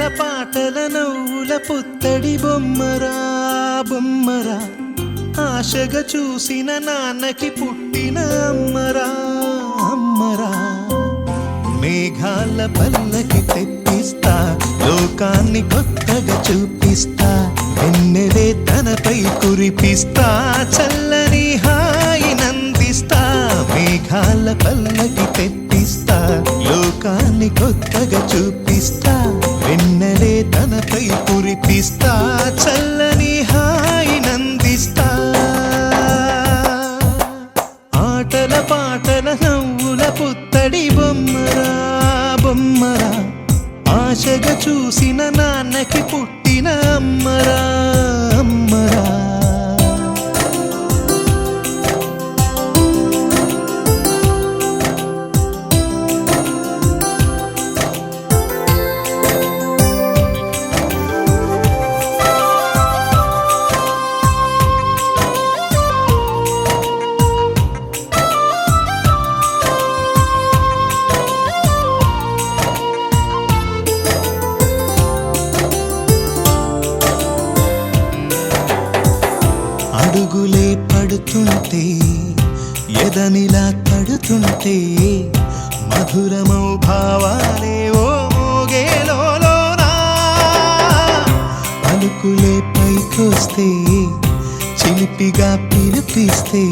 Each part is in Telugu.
ఆటల పాటల నవ్వుల పుత్తడి బొమ్మరా బొమ్మరా, ఆశగా చూసిన నాన్నకి పుట్టిన అమ్మరా అమ్మరా. మేఘాల పల్లకి తెప్పిస్తా, లోకాన్ని కొత్తగా చూపిస్తా, వెన్నెలే తనపై కురిపిస్తా, చల్లని హాయి నందిస్తా. మేఘాల పల్లకి తెప్పిస్తా, లోకాన్ని కొత్తగా చూపిస్తా, వెన్నెలే తనపై కురిపిస్తా, చల్లని హాయి నందిస్తా. ఆటల పాటల నవ్వుల పుత్తడి బొమ్మరా బొమ్మరా, ఆశగా చూసిన నాన్నకి పుట్టిన అమ్మరా అమ్మరా. అడుగులే పడుతుంటే, ఎదనిలా తడుతుంటే, మధురమౌ భావాలే ఓ మోగేలోనా. పలుకులే పైకొస్తే, చిలిపిగా పిలిపిస్తే,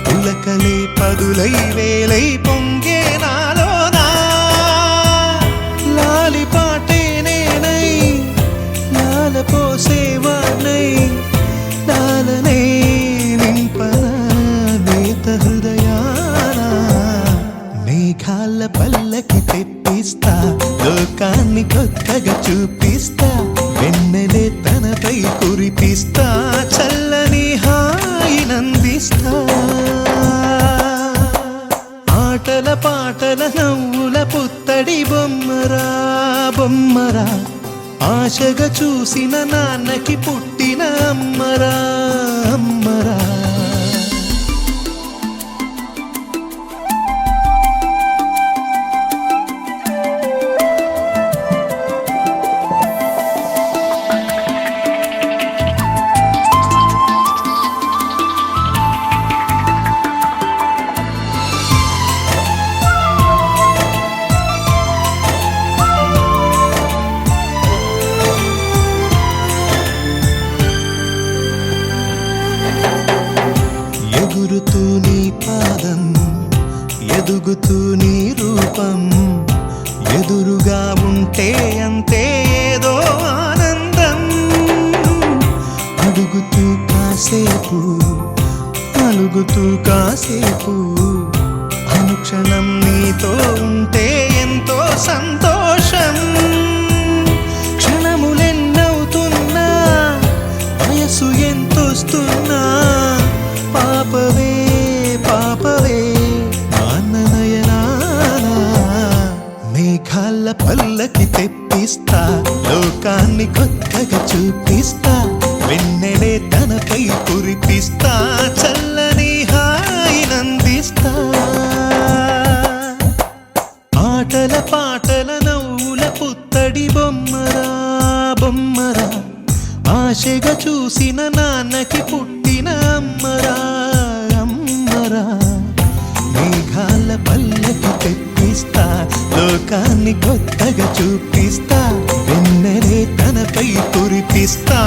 పులకలే పదులై వేలై పొంగే నాలోనా. లాలి పాటే నేనై, లాల పోసేవాణ్ణై, లాలనే నింపనా నేత హృదయాన. మేఘాల పల్లకి తెప్పిస్తా, లోకాన్ని కొత్తగా చూపిస్తా, వెన్నెలే తనపై కురిపిస్తా, చల్లని హాయి నందిస్తా. ఆటల పాటల నవ్వుల పుత్తడి బొమ్మరా బొమ్మరా, ఆశగా చూసిన నాన్నకి పుట్టిన అమ్మరా అమ్మరా. ఎగురుతూ నీ పాదం, ఎదుగుతూ నీ రూపం, ఎదురుగా ఉంటే అంతే ఏదో ఆనందం. అడుగుతూ కాసేపు, అలుగుతూ కాసేపు, అనుక్షణం నీతో ఉంటే ఎంతో సంతోషం. క్షణములెన్నవుతున్నా, వయసు ఎంతొస్తున్నా, పాపవే పాపవే నాన్న నయనానా. మేఘాల పల్లకి తెప్పిస్తా, లోకాన్ని కొత్తగా చూపిస్తా, వెన్నెలే తనపై కురిపిస్తా, చల్లని హాయి నందిస్తా. ఆటల పాటల నవ్వుల పుత్తడి బొమ్మరా బొమ్మరా, ఆశగా చూసిన నాన్నకి పుట్టిన అమ్మరా అమ్మరా. మేఘాల పల్లకి తెప్పిస్తా, లోకాన్ని కొత్తగా చూపిస్తా, వెన్నెలే తనపై కురిపిస్తా,